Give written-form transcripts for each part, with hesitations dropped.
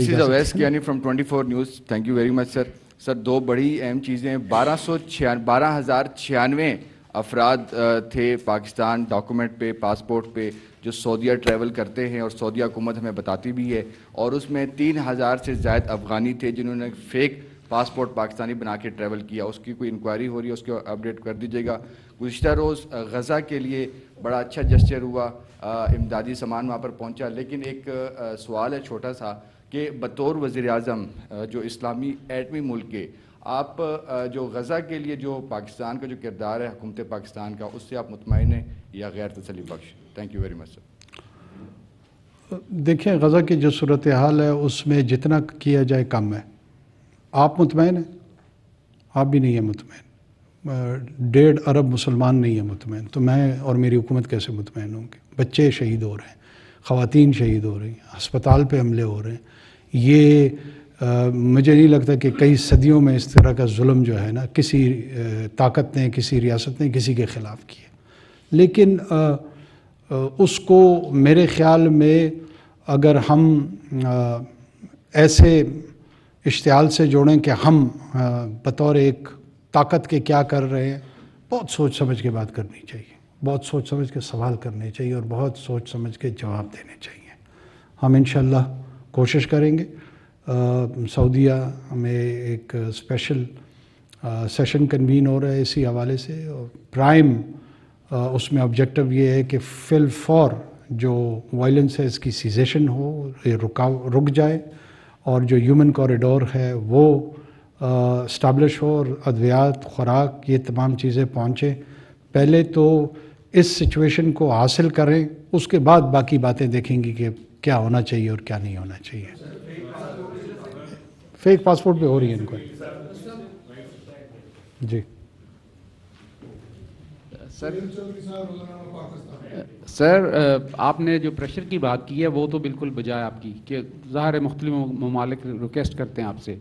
This is Awais Kiani from 24 News. Thank you very much sir. سر دو بڑی اہم چیزیں ہیں. 12,096 افراد تھے پاکستان ڈاکومنٹ پہ پاسپورٹ پہ جو سعودیہ ٹریول کرتے ہیں اور سعودی حکومت ہمیں بتاتی بھی ہے, اور اس میں 3,000 سے زائد افغانی تھے جنہوں نے فیک پاسپورٹ پاکستانی بنا کے ٹریول کیا. اس کی کوئی انکوائری ہو رہی ہے, اس کو اپڈیٹ کر دیجیے گا. گزشتہ روز غزہ کے لیے بڑا اچھا جسچر ہوا, امدادی سامان وہاں پر پہنچا, لیکن ایک سوال ہے چھوٹا سا کہ بطور وزیر اعظم جو اسلامی ایٹمی ملک کے, آپ جو غزہ کے لیے جو پاکستان کا جو کردار ہے حکومت پاکستان کا, اس سے آپ مطمئن ہیں یا غیر تسلی بخش؟ تھینک یو ویری مچ سر. دیکھیں غزہ کی جو صورتحال ہے اس میں جتنا کیا جائے کم ہے. آپ مطمئن ہیں؟ آپ بھی نہیں ہیں مطمئن. 1.5 ارب مسلمان نہیں ہیں مطمئن, تو میں اور میری حکومت کیسے مطمئن ہوں گے؟ بچے شہید ہو رہے ہیں, خواتین شہید ہو رہی ہیں, ہسپتال پہ حملے ہو رہے ہیں. یہ مجھے نہیں لگتا کہ کئی صدیوں میں اس طرح کا ظلم جو ہے نا کسی طاقت نے, کسی ریاست نے کسی کے خلاف کیا. لیکن اس کو میرے خیال میں اگر ہم ایسے اشتعال سے جوڑیں کہ ہم بطور ایک طاقت کے کیا کر رہے ہیں, بہت سوچ سمجھ کے بات کرنی چاہیے, بہت سوچ سمجھ کے سوال کرنے چاہیے اور بہت سوچ سمجھ کے جواب دینے چاہیے. ہم انشاءاللہ کوشش کریں گے. سعودیہ میں ایک اسپیشل سیشن کنوین ہو رہا ہے اسی حوالے سے, اور پرائم اس میں آبجیکٹو یہ ہے کہ فی الفور جو وائلنس ہے اس کی سیزیشن ہو, یہ رک جائے, اور جو ہیومن کوریڈور ہے وہ اسٹیبلش ہو, اور ادویات, خوراک, یہ تمام چیزیں پہنچیں. پہلے تو اس سچویشن کو حاصل کریں, اس کے بعد باقی باتیں دیکھیں گی کہ کیا ہونا چاہیے اور کیا نہیں ہونا چاہیے. فیک پاسپورٹ پہ ہو رہی ہے ان کو. جی سر, آپ نے جو پریشر کی بات کی ہے وہ تو بالکل بجائے آپ کی, کہ ظاہر ہے مختلف ممالک ریکویسٹ کرتے ہیں آپ سے,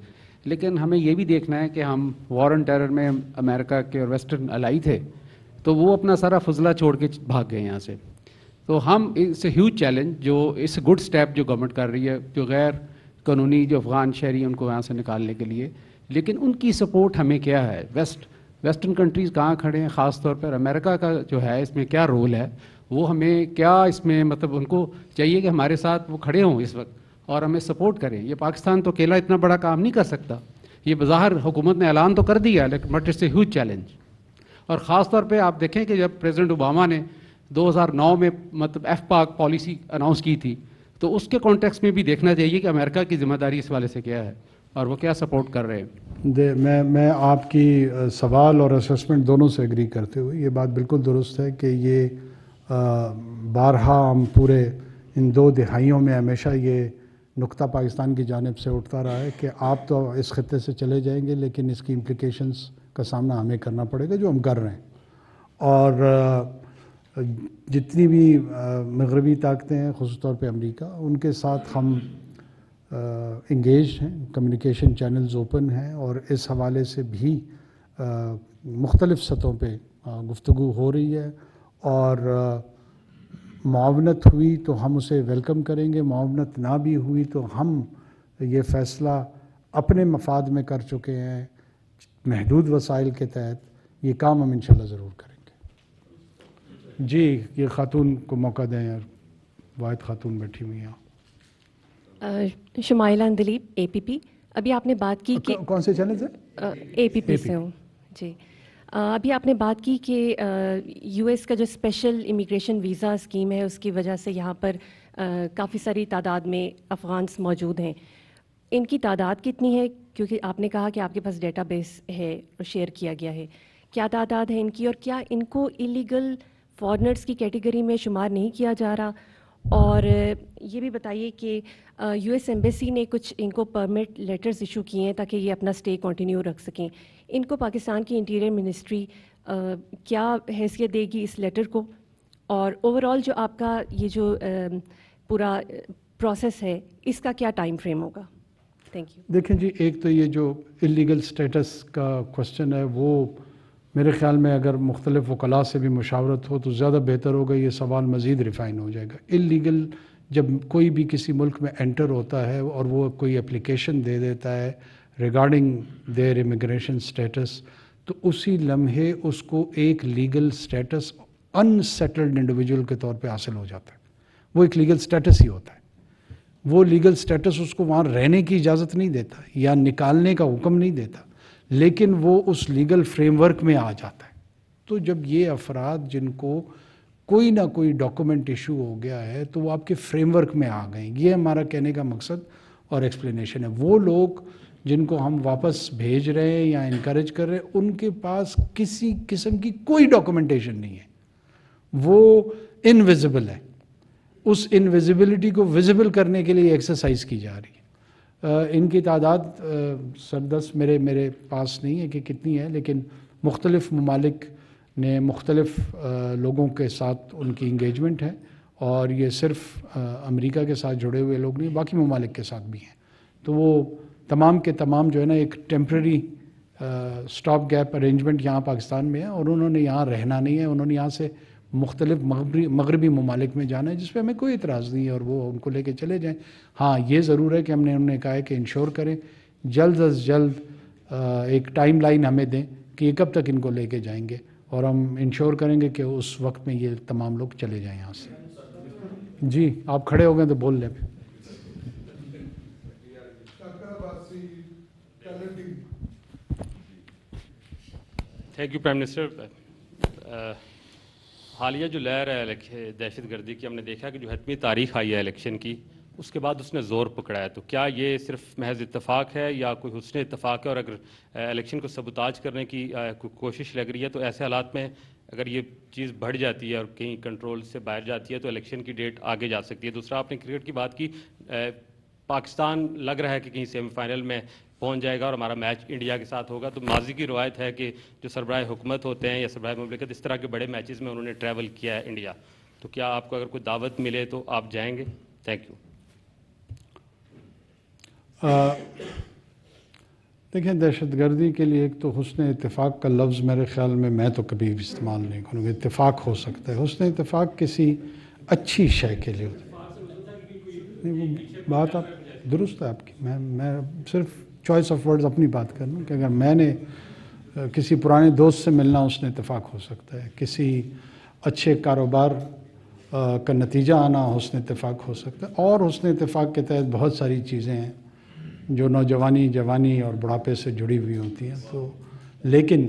لیکن ہمیں یہ بھی دیکھنا ہے کہ ہم وار آن ٹیرر میں امریکہ کے اور ویسٹرن الائی تھے, تو وہ اپنا سارا فضلہ چھوڑ کے بھاگ گئے یہاں سے. تو ہم اس ہیوج چیلنج جو اس گڈ سٹیپ جو گورنمنٹ کر رہی ہے, جو غیر قانونی جو افغان شہری ہیں ان کو یہاں سے نکالنے کے لیے, لیکن ان کی سپورٹ ہمیں کیا ہے؟ ویسٹرن کنٹریز کہاں کھڑے ہیں, خاص طور پر امریکہ کا جو ہے اس میں کیا رول ہے, وہ ہمیں کیا اس میں مطلب ان کو چاہیے کہ ہمارے ساتھ وہ کھڑے ہوں اس وقت اور ہمیں سپورٹ کریں. یہ پاکستان تو اکیلا اتنا بڑا کام نہیں کر سکتا, یہ بظاہر حکومت نے اعلان تو کر دیا لیکن but it's a huge challenge. اور خاص طور پہ آپ دیکھیں کہ جب پریزیڈنٹ اوباما نے 2009 میں مطلب ایف پاک پالیسی اناؤنس کی تھی, تو اس کے کانٹیکس میں بھی دیکھنا چاہیے کہ امریکہ کی ذمہ داری اس والے سے کیا ہے اور وہ کیا سپورٹ کر رہے ہیں. میں آپ کی سوال اور اسسمنٹ دونوں سے ایگری کرتے ہوئے, یہ بات بالکل درست ہے کہ یہ بارہا ہم پورے ان 2 دہائیوں میں ہمیشہ یہ نقطہ پاکستان کی جانب سے اٹھتا رہا ہے کہ آپ تو اس خطے سے چلے جائیں گے لیکن اس کی امپلیکیشنز کا سامنا ہمیں کرنا پڑے گا, جو ہم کر رہے ہیں. اور جتنی بھی مغربی طاقتیں ہیں, خصوص طور پہ امریکہ, ان کے ساتھ ہم انگیجڈ ہیں, کمیونیکیشن چینلز اوپن ہیں, اور اس حوالے سے بھی مختلف سطحوں پہ گفتگو ہو رہی ہے. اور معاونت ہوئی تو ہم اسے ویلکم کریں گے, معاونت نہ بھی ہوئی تو ہم یہ فیصلہ اپنے مفاد میں کر چکے ہیں, محدود وسائل کے تحت یہ کام ہم انشاءاللہ ضرور کریں گے. جی یہ خاتون کو موقع دیں یار, واحد خاتون بیٹھی ہوئی ہیں. شمائلہ اندلیب, اے پی پی. ابھی آپ نے بات کی کہ کون سے چینل سے؟ اے پی پی سے ہوں. جی ابھی آپ نے بات کی کہ یو ایس کا جو اسپیشل امیگریشن ویزا اسکیم ہے اس کی وجہ سے یہاں پر کافی ساری تعداد میں افغانس موجود ہیں. ان کی تعداد کتنی ہے؟ کیونکہ آپ نے کہا کہ آپ کے پاس ڈیٹا بیس ہے اور شیئر کیا گیا ہے. کیا تعداد ہے ان کی, اور کیا ان کو ایلیگل فارنرز کی کیٹیگری میں شمار نہیں کیا جا رہا؟ اور یہ بھی بتائیے کہ یو ایس ایمبیسی نے کچھ ان کو پرمٹ لیٹرز ایشو کیے ہیں تاکہ یہ اپنا اسٹے کنٹینیو رکھ سکیں. ان کو پاکستان کی انٹیریئر منسٹری کیا حیثیت دے گی اس لیٹر کو؟ اور اوور آل جو آپ کا یہ جو پورا پروسیس ہے اس کا کیا ٹائم فریم ہوگا؟ Thank you. دیکھیں جی, ایک تو یہ جو اللیگل سٹیٹس کا کوسچن ہے وہ میرے خیال میں اگر مختلف وکلاء سے بھی مشاورت ہو تو زیادہ بہتر ہوگا, یہ سوال مزید ریفائن ہو جائے گا. اللیگل جب کوئی بھی کسی ملک میں انٹر ہوتا ہے اور وہ کوئی اپلیکیشن دے دیتا ہے ریگارڈنگ دیئر امیگریشن اسٹیٹس، تو اسی لمحے اس کو ایک لیگل اسٹیٹس ان سیٹلڈ انڈیویجول کے طور پہ حاصل ہو جاتا ہے. وہ ایک لیگل اسٹیٹس ہی ہوتا ہے. وہ لیگل اسٹیٹس اس کو وہاں رہنے کی اجازت نہیں دیتا یا نکالنے کا حکم نہیں دیتا، لیکن وہ اس لیگل فریم ورک میں آ جاتا ہے. تو جب یہ افراد جن کو کوئی نہ کوئی ڈاکومنٹ ایشو ہو گیا ہے تو وہ آپ کے فریم ورک میں آ گئے. یہ ہمارا کہنے کا مقصد اور ایکسپلینیشن ہے. وہ لوگ جن کو ہم واپس بھیج رہے ہیں یا انکریج کر رہے ہیں، ان کے پاس کسی قسم کی کوئی ڈاکومنٹیشن نہیں ہے، وہ انویزیبل ہے. اس انویزیبلٹی کو ویزیبل کرنے کے لیے ایکسرسائز کی جا رہی ہے. ان کی تعداد سردست میرے پاس نہیں ہے کہ کتنی ہے، لیکن مختلف ممالک نے مختلف لوگوں کے ساتھ ان کی انگیجمنٹ ہے، اور یہ صرف امریکہ کے ساتھ جڑے ہوئے لوگ نہیں، باقی ممالک کے ساتھ بھی ہیں. تو وہ تمام کے تمام جو ہے نا ایک ٹیمپرری اسٹاپ گیپ ارینجمنٹ یہاں پاکستان میں ہے، اور انہوں نے یہاں رہنا نہیں ہے. انہوں نے یہاں سے مختلف مغربی ممالک میں جانا ہے، جس پہ ہمیں کوئی اعتراض نہیں ہے، اور وہ ان کو لے کے چلے جائیں. ہاں یہ ضرور ہے کہ ہم نے انہوں نے کہا ہے کہ انشور کریں، جلد از جلد ایک ٹائم لائن ہمیں دیں کہ یہ کب تک ان کو لے کے جائیں گے، اور ہم انشور کریں گے کہ اس وقت میں یہ تمام لوگ چلے جائیں یہاں سے. جی آپ کھڑے ہو گئے تو بول لیں. Thank U prime minister. حالیہ جو لہر ہے دہشت گردی کی، ہم نے دیکھا کہ جو حتمی تاریخ آئی ہے الیکشن کی، اس کے بعد اس نے زور پکڑا ہے. تو کیا یہ صرف محض اتفاق ہے یا کوئی حسن اتفاق ہے؟ اور اگر الیکشن کو سبوتاج کرنے کی کوئی کوشش لگ رہی ہے، تو ایسے حالات میں اگر یہ چیز بڑھ جاتی ہے اور کہیں کنٹرول سے باہر جاتی ہے تو الیکشن کی ڈیٹ آگے جا سکتی ہے. دوسرا، آپ نے کرکٹ کی بات کی. پاکستان لگ رہا ہے کہ کہیں سیمی فائنل میں پہنچ جائے گا اور ہمارا میچ انڈیا کے ساتھ ہوگا. تو ماضی کی روایت ہے کہ جو سربراہ حکومت ہوتے ہیں یا سربراہ مملکت، اس طرح کے بڑے میچز میں انہوں نے ٹریول کیا ہے انڈیا. تو کیا آپ کو اگر کوئی دعوت ملے تو آپ جائیں گے؟ Thank you. دیکھیں، دہشت گردی کے لیے ایک تو حسن اتفاق کا لفظ میرے خیال میں تو کبھی بھی استعمال نہیں کروں گا. اتفاق ہو سکتا ہے، حسن اتفاق کسی اچھی شے کے لیے ہوتا ہے. وہ بات آپ درست ہے آپ کی. میں صرف چوائس آف ورڈز اپنی بات کر لوں کہ اگر میں نے کسی پرانے دوست سے ملنا، حسن اتفاق ہو سکتا ہے. کسی اچھے کاروبار کا نتیجہ آنا حسن اتفاق ہو سکتا ہے. اور حسن اتفاق کے تحت بہت ساری چیزیں ہیں جو نوجوانی، جوانی اور بڑھاپے سے جڑی ہوئی ہوتی ہیں. تو لیکن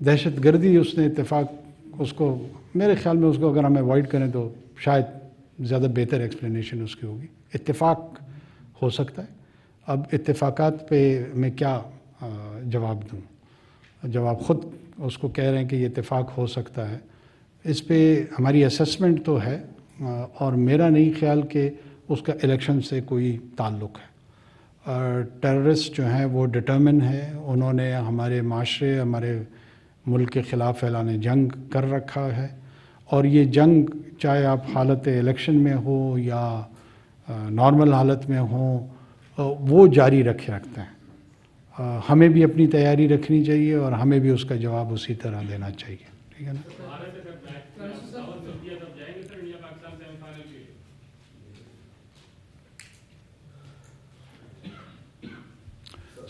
دہشت گردی حسن اتفاق، اس کو میرے خیال میں اس کو اگر ہم اوائڈ کریں تو شاید زیادہ بہتر ایکسپلینیشن اس کی ہوگی. اتفاق ہو سکتا ہے. اب اتفاقات پہ میں کیا جواب دوں؟ جواب خود اس کو کہہ رہے ہیں کہ یہ اتفاق ہو سکتا ہے. اس پہ ہماری اسیسمنٹ تو ہے، اور میرا نہیں خیال کہ اس کا الیکشن سے کوئی تعلق ہے. ٹیررسٹ جو ہیں وہ ڈٹرمن ہے. انہوں نے ہمارے معاشرے، ہمارے ملک کے خلاف اعلان جنگ کر رکھا ہے، اور یہ جنگ چاہے آپ حالت الیکشن میں ہو یا نارمل حالت میں ہوں، وہ جاری رکھتے ہیں. ہمیں بھی اپنی تیاری رکھنی چاہیے اور ہمیں بھی اس کا جواب اسی طرح دینا چاہیے. ٹھیک ہے نا؟